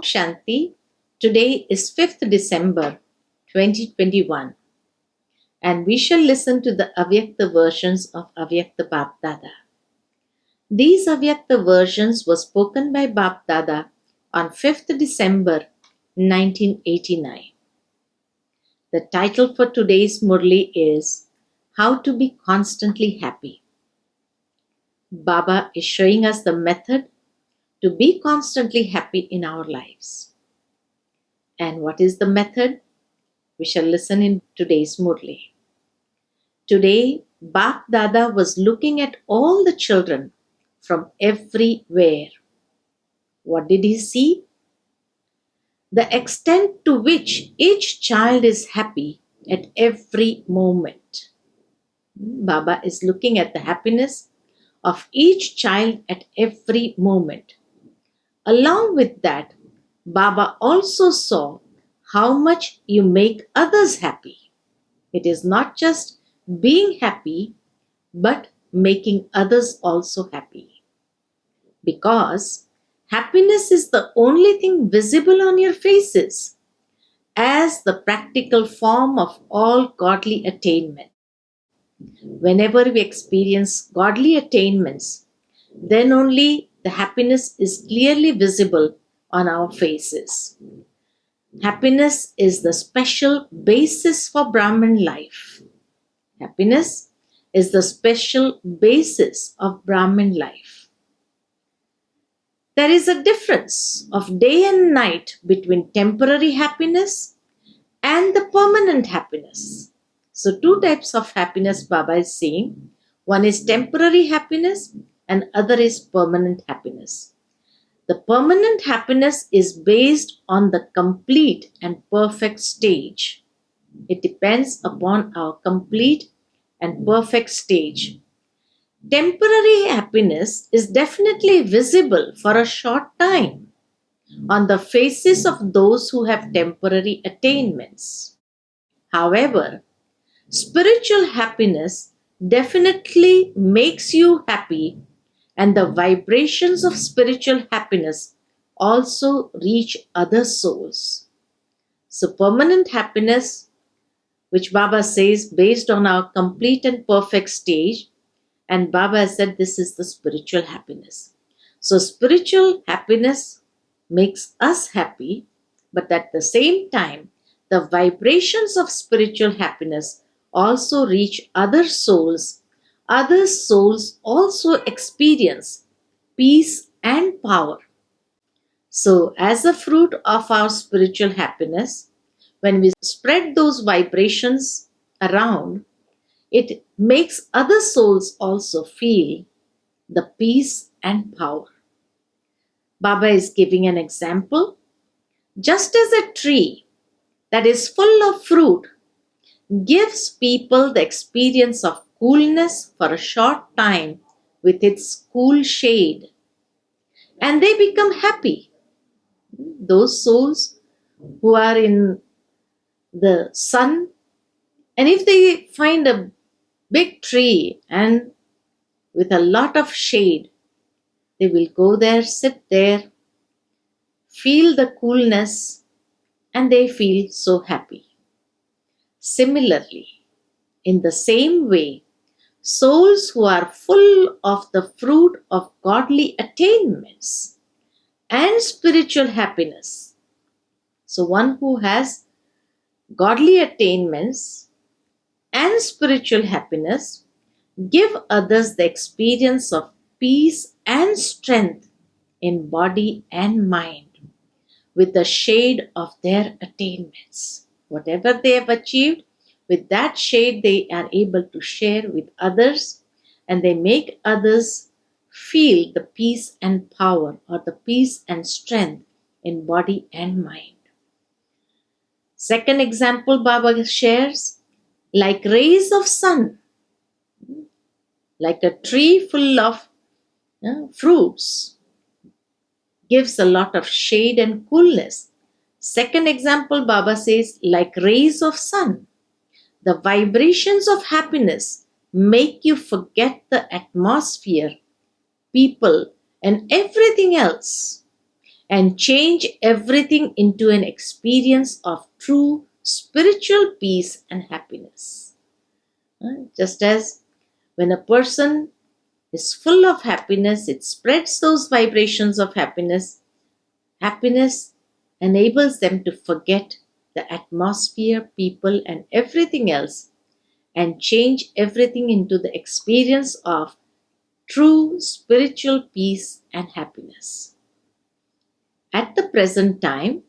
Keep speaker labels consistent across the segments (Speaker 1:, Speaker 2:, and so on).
Speaker 1: Shanti. Today is 5th December 2021 and we shall listen to the Avyakta versions of Avyakta Bap Dada. These Avyakta versions were spoken by Bap Dada on 5th December 1989. The title for today's Murli is How to be Constantly Happy. Baba is showing us the method to be constantly happy in our lives. And what is the method? We shall listen in today's Murli. Today, Bap Dada was looking at all the children from everywhere. What did he see? The extent to which each child is happy at every moment. Baba is looking at the happiness of each child at every moment. Along with that, Baba also saw how much you make others happy. It is not just being happy, but making others also happy. Because happiness is the only thing visible on your faces as the practical form of all godly attainment. Whenever we experience godly attainments, then only the happiness is clearly visible on our faces. Happiness is the special basis for Brahman life. Happiness is the special basis of Brahman life. There is a difference of day and night between temporary happiness and the permanent happiness. So two types of happiness Baba is saying. One is temporary happiness and other is permanent happiness. The permanent happiness is based on the complete and perfect stage. It depends upon our complete and perfect stage. Temporary happiness is definitely visible for a short time on the faces of those who have temporary attainments. However, spiritual happiness definitely makes you happy, and the vibrations of spiritual happiness also reach other souls. So permanent happiness, which Baba says based on our complete and perfect stage, and Baba has said this is the spiritual happiness. So spiritual happiness makes us happy, but at the same time, the vibrations of spiritual happiness also reach other souls. Other souls also experience peace and power. So as a fruit of our spiritual happiness, when we spread those vibrations around, it makes other souls also feel the peace and power. Baba is giving an example. Just as a tree that is full of fruit gives people the experience of coolness for a short time with its cool shade, and they become happy. Those souls who are in the sun, and if they find a big tree and with a lot of shade, they will go there, sit there, feel the coolness, and they feel so happy. Similarly, in the same way, souls who are full of the fruit of godly attainments and spiritual happiness. So one who has godly attainments and spiritual happiness give others the experience of peace and strength in body and mind with the shade of their attainments. Whatever they have achieved, with that shade they are able to share with others, and they make others feel the peace and power or the peace and strength in body and mind. Second example Baba shares, like rays of sun, like a tree full of fruits, gives a lot of shade and coolness. Second example, Baba says, like rays of sun, the vibrations of happiness make you forget the atmosphere, people, and everything else, and change everything into an experience of true spiritual peace and happiness. Just as when a person is full of happiness, it spreads those vibrations of happiness. Happiness enables them to forget the atmosphere, people, and everything else and change everything into the experience of true spiritual peace and happiness. At the present time,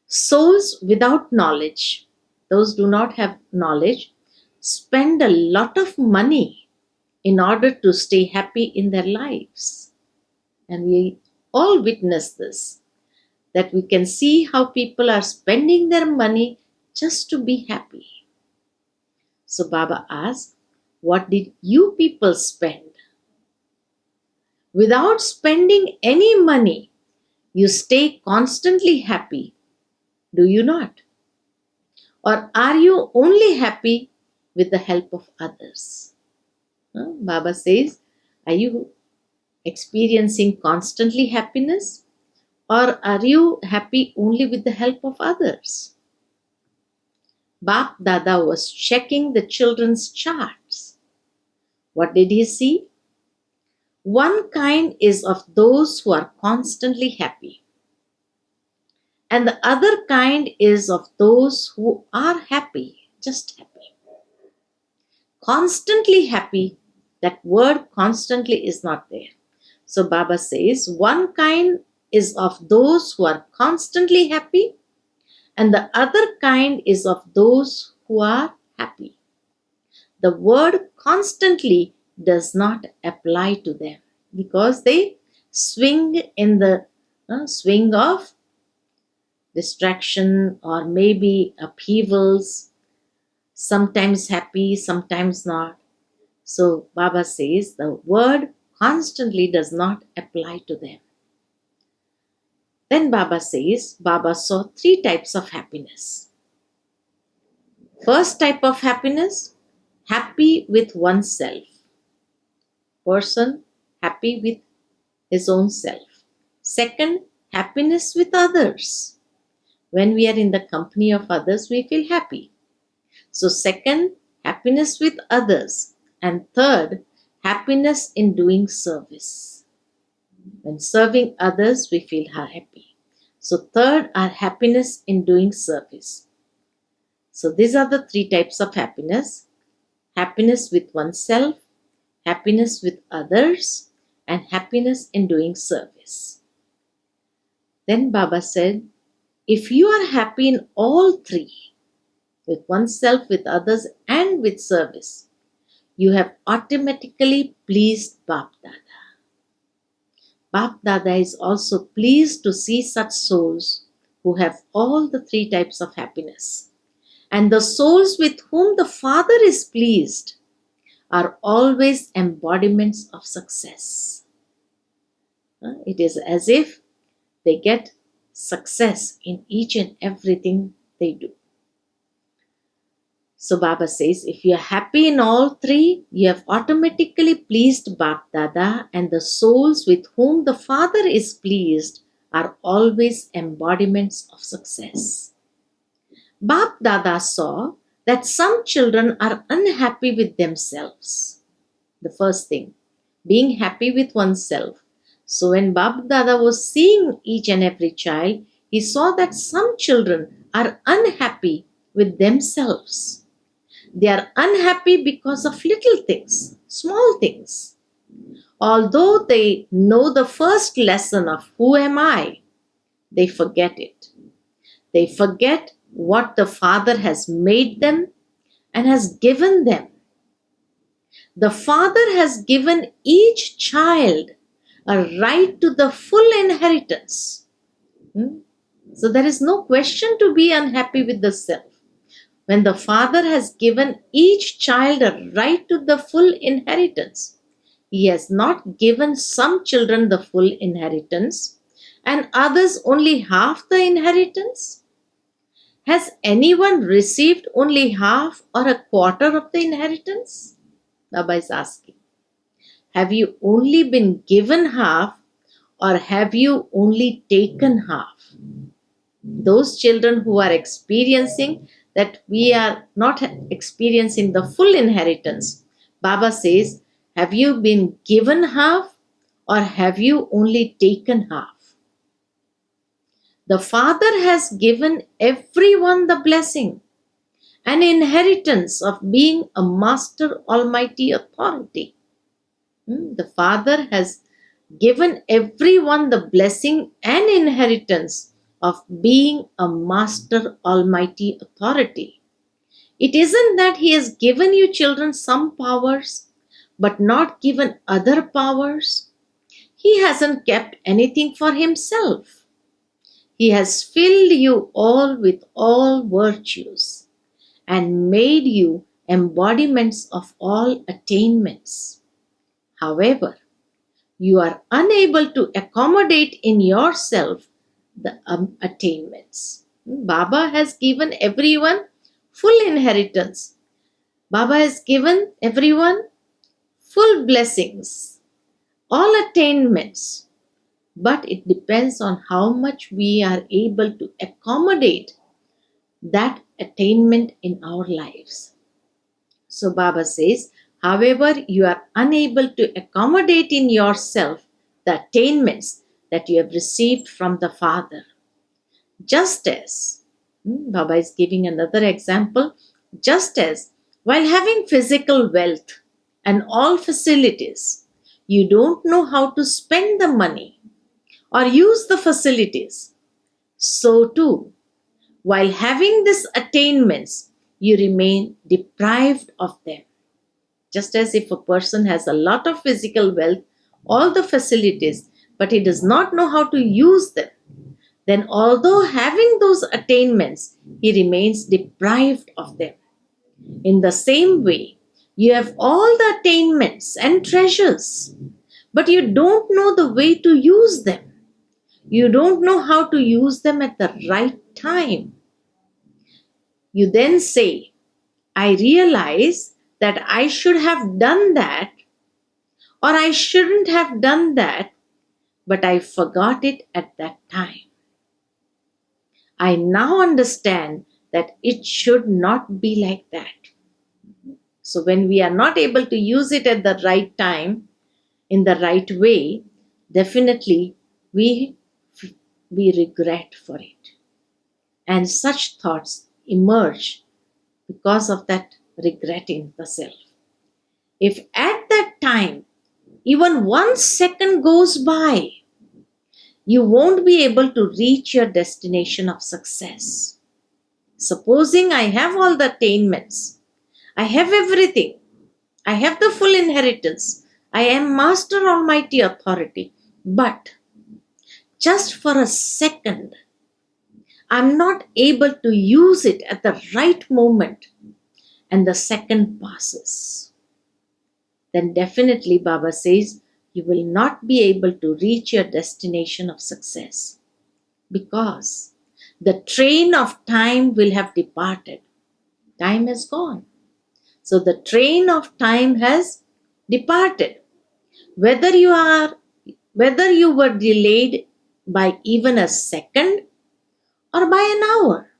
Speaker 1: souls without knowledge, those do not have knowledge, spend a lot of money in order to stay happy in their lives. And we all witness this, that we can see how people are spending their money just to be happy. So Baba asked, what did you people spend? Without spending any money, you stay constantly happy, do you not? Or are you only happy with the help of others? Baba says, are you experiencing constantly happiness? Or are you happy only with the help of others? Bap Dada was checking the children's charts. What did he see? One kind is of those who are constantly happy, and the other kind is of those who are happy, just happy. Constantly happy, that word constantly is not there. So Baba says, one kind is of those who are constantly happy, and the other kind is of those who are happy. The word constantly does not apply to them because they swing in the swing of distraction or maybe upheavals, sometimes happy, sometimes not. So Baba says the word constantly does not apply to them. Then Baba says, Baba saw three types of happiness. First type of happiness, happy with oneself. Person happy with his own self. Second, happiness with others. When we are in the company of others, we feel happy. So second, happiness with others. And third, happiness in doing service. When serving others, we feel happy. So third are happiness in doing service. So these are the three types of happiness. Happiness with oneself, happiness with others, and happiness in doing service. Then Baba said, if you are happy in all three, with oneself, with others, and with service, you have automatically pleased Bap Dada. Bap Dada is also pleased to see such souls who have all the three types of happiness. And the souls with whom the Father is pleased are always embodiments of success. It is as if they get success in each and everything they do. So Baba says, if you are happy in all three, you have automatically pleased Bap Dada, and the souls with whom the Father is pleased are always embodiments of success. Bap Dada saw that some children are unhappy with themselves. The first thing, being happy with oneself. So when Bap Dada was seeing each and every child, he saw that some children are unhappy with themselves. They are unhappy because of little things, small things. Although they know the first lesson of who am I, they forget it. They forget what the Father has made them and has given them. The Father has given each child a right to the full inheritance. So there is no question to be unhappy with the self. When the Father has given each child a right to the full inheritance, He has not given some children the full inheritance and others only half the inheritance. Has anyone received only half or a quarter of the inheritance? Baba is asking. Have you only been given half, or have you only taken half? Those children who are experiencing that we are not experiencing the full inheritance, Baba says, have you been given half or have you only taken half? The Father has given everyone the blessing, an inheritance of being a master almighty authority. The Father has given everyone the blessing and inheritance of being a master almighty authority. It isn't that He has given you children some powers, but not given other powers. He hasn't kept anything for Himself. He has filled you all with all virtues and made you embodiments of all attainments. However, you are unable to accommodate in yourself the attainments. Baba has given everyone full inheritance. Baba has given everyone full blessings, all attainments. But it depends on how much we are able to accommodate that attainment in our lives. So Baba says, however, you are unable to accommodate in yourself the attainments that you have received from the Father. Just as, Baba is giving another example, just as while having physical wealth and all facilities, you don't know how to spend the money or use the facilities. So too, while having these attainments, you remain deprived of them. Just as if a person has a lot of physical wealth, all the facilities, but he does not know how to use them, then although having those attainments, he remains deprived of them. In the same way, you have all the attainments and treasures, but you don't know the way to use them. You don't know how to use them at the right time. You then say, I realize that I should have done that, or I shouldn't have done that, but I forgot it at that time. I now understand that it should not be like that. So when we are not able to use it at the right time, in the right way, definitely we regret for it. And such thoughts emerge because of that regretting the self. If at that time even 1 second goes by, you won't be able to reach your destination of success. Supposing I have all the attainments, I have everything, I have the full inheritance, I am Master Almighty Authority, but just for a second, I'm not able to use it at the right moment, and the second passes. Then definitely Baba says, you will not be able to reach your destination of success because the train of time will have departed. Time has gone. So the train of time has departed. Whether you were delayed by even a second or by an hour.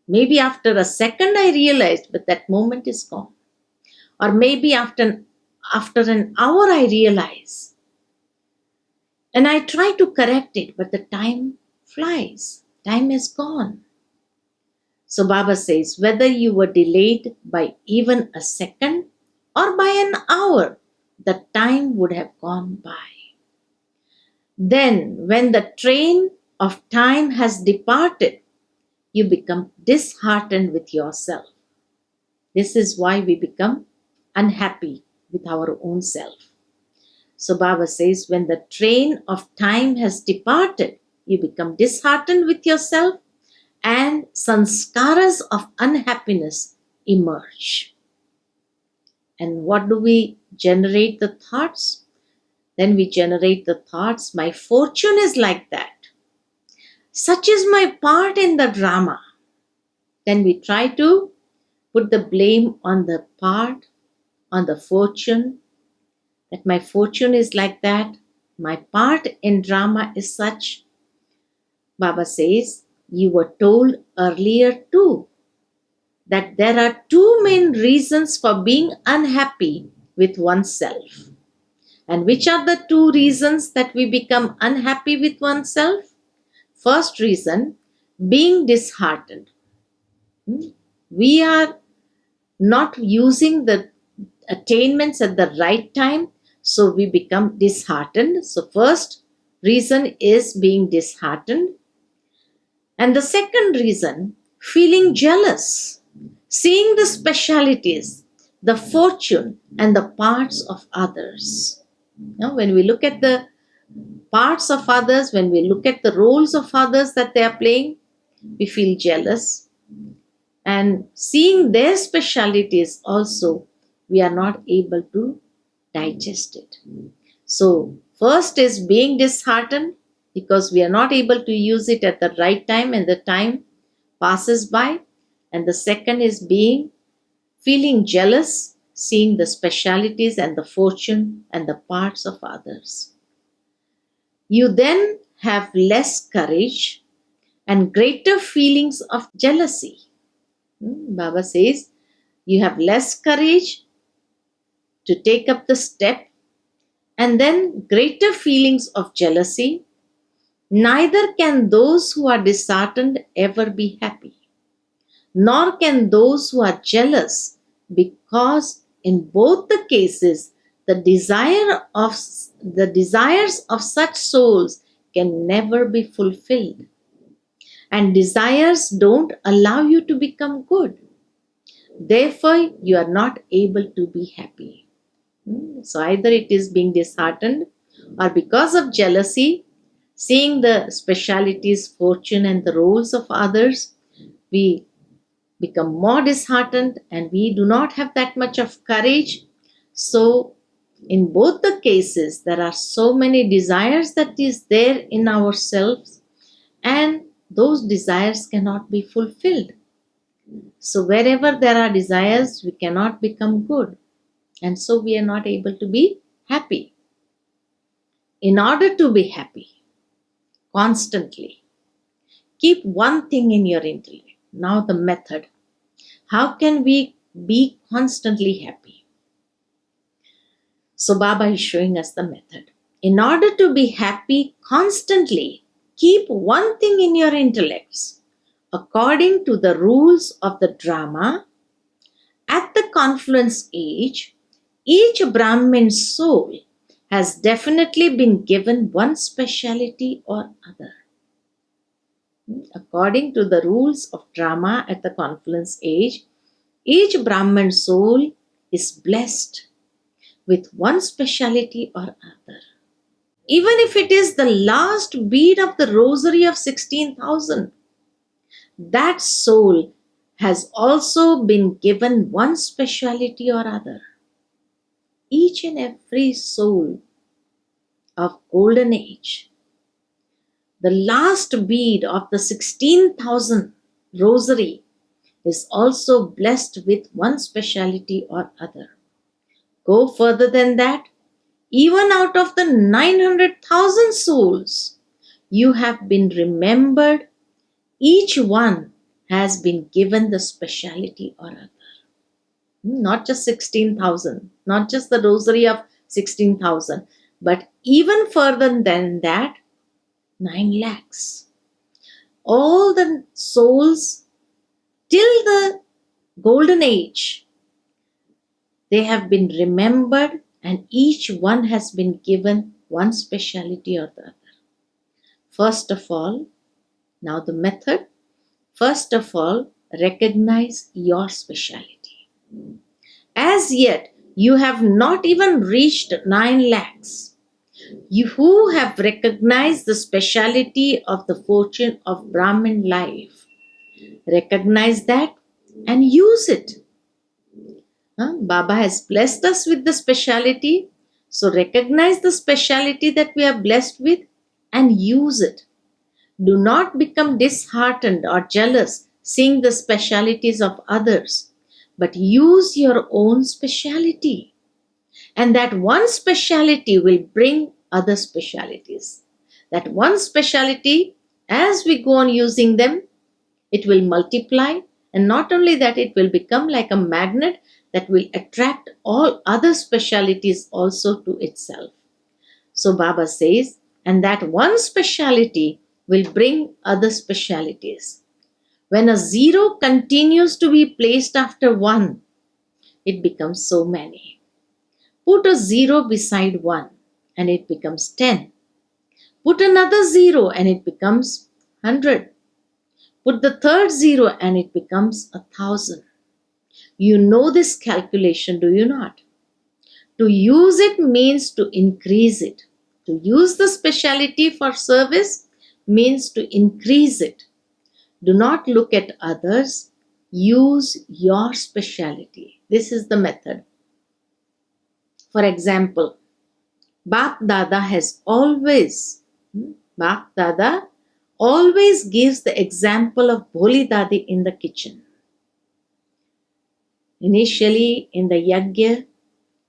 Speaker 1: Maybe after a second I realized, but that moment is gone. Or maybe after an hour I realize. And I try to correct it, but the time flies. Time is gone. So Baba says, whether you were delayed by even a second or by an hour, the time would have gone by. Then, when the train of time has departed, you become disheartened with yourself. This is why we become unhappy with our own self. So Baba says, when the train of time has departed, you become disheartened with yourself and sanskaras of unhappiness emerge. And what do we generate the thoughts? Then we generate the thoughts, my fortune is like that. Such is my part in the drama. Then we try to put the blame on the part, on the fortune, that my fortune is like that. My part in drama is such, Baba says, you were told earlier too, that there are two main reasons for being unhappy with oneself. And which are the two reasons that we become unhappy with oneself? First reason, being disheartened. We are not using the attainments at the right time, so we become disheartened. So, first reason is being disheartened. And the second reason, feeling jealous, seeing the specialities, the fortune, and the parts of others. Now, when we look at the parts of others, when we look at the roles of others that they are playing, we feel jealous. And seeing their specialities also, we are not able to digest it. So, first is being disheartened because we are not able to use it at the right time and the time passes by. And the second is feeling jealous, seeing the specialities and the fortune and the parts of others. You then have less courage and greater feelings of jealousy. Baba says you have less courage to take up the step and then greater feelings of jealousy. Neither can those who are disheartened ever be happy, nor can those who are jealous, because in both the cases the desires of such souls can never be fulfilled. And desires don't allow you to become good. Therefore, you are not able to be happy. So either it is being disheartened, or because of jealousy, seeing the specialities, fortune, and the roles of others, we become more disheartened and we do not have that much of courage. So in both the cases, there are so many desires that is there in ourselves, and those desires cannot be fulfilled. So wherever there are desires, we cannot become good. And so we are not able to be happy. In order to be happy, constantly, keep one thing in your intellect. Now the method. How can we be constantly happy? So Baba is showing us the method. In order to be happy constantly, keep one thing in your intellects. According to the rules of the drama, at the confluence age, each Brahmin soul has definitely been given one speciality or other. According to the rules of drama at the confluence age, each Brahmin soul is blessed with one speciality or other. Even if it is the last bead of the rosary of 16,000, that soul has also been given one speciality or other. Each and every soul of golden age, the last bead of the 16,000 rosary, is also blessed with one speciality or other. Go further than that, even out of the 900,000 souls, you have been remembered. Each one has been given the speciality or other. Not just 16,000, not just the rosary of 16,000, but even further than that, 9 lakhs. All the souls till the golden age, they have been remembered, and each one has been given one speciality or the other. First of all, now the method. First of all, recognize your speciality. As yet, you have not even reached 9 lakhs. You who have recognized the speciality of the fortune of Brahmin life, recognize that and use it. Baba has blessed us with the speciality, so recognize the speciality that we are blessed with and use it. Do not become disheartened or jealous seeing the specialities of others, but use your own speciality. And that one speciality will bring other specialities. That one speciality, as we go on using them, it will multiply, and not only that, it will become like a magnet that will attract all other specialities also to itself. So Baba says, and that one speciality will bring other specialities. When a zero continues to be placed after one, it becomes so many. Put a zero beside one and it becomes 10. Put another zero and it becomes 100. Put the third zero and it becomes 1,000. You know this calculation, do you not? To use it means to increase it. To use the speciality for service means to increase it. Do not look at others. Use your speciality. This is the method. For example, Bap Dada always gives the example of Bholi Dadi in the kitchen. Initially in the yagya,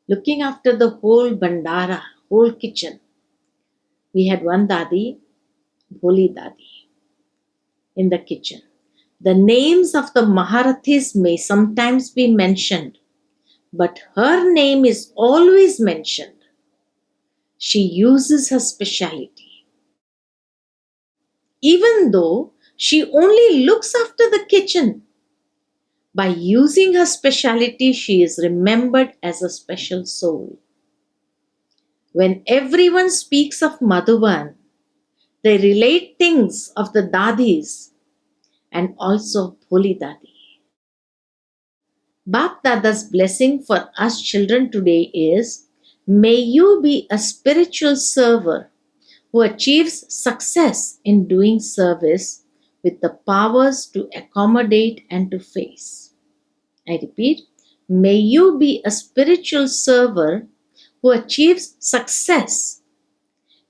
Speaker 1: looking after the whole bandara, whole kitchen, we had one Dadi, Bholi Dadi, in the kitchen. The names of the Maharathis may sometimes be mentioned, but her name is always mentioned. She uses her speciality. Even though she only looks after the kitchen, by using her speciality, she is remembered as a special soul. When everyone speaks of Madhuban, they relate things of the Dadis and also Bholi Dadi. Bap Dada's blessing for us children today is, may you be a spiritual server who achieves success in doing service with the powers to accommodate and to face. I repeat, may you be a spiritual server who achieves success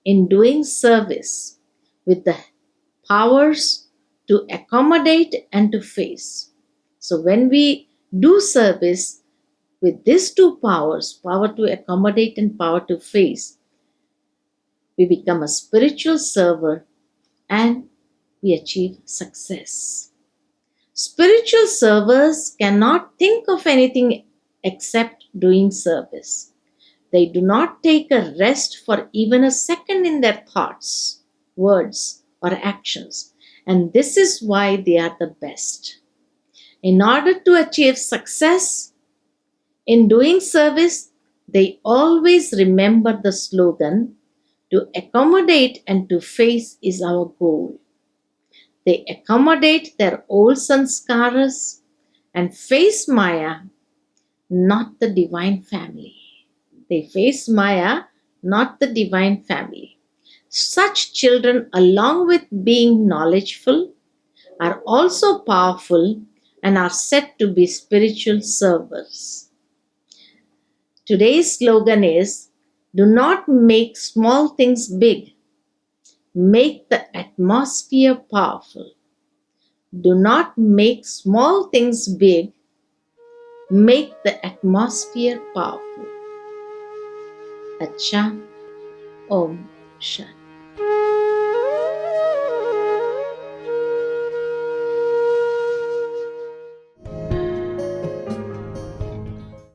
Speaker 1: in doing service with the powers to accommodate and to face. So when we do service with these two powers, power to accommodate and power to face, we become a spiritual server and we achieve success. Spiritual servers cannot think of anything except doing service. They do not take a rest for even a second in their thoughts, words, or actions. And this is why they are the best. In order to achieve success in doing service, they always remember the slogan, to accommodate and to face is our goal. They accommodate their old sanskars and face Maya, not the divine family. They face Maya, not the divine family. Such children, along with being knowledgeful, are also powerful and are said to be spiritual servers. Today's slogan is, do not make small things big. Make the atmosphere powerful. Do not make small things big. Make the atmosphere powerful. Acha, Om Shanti.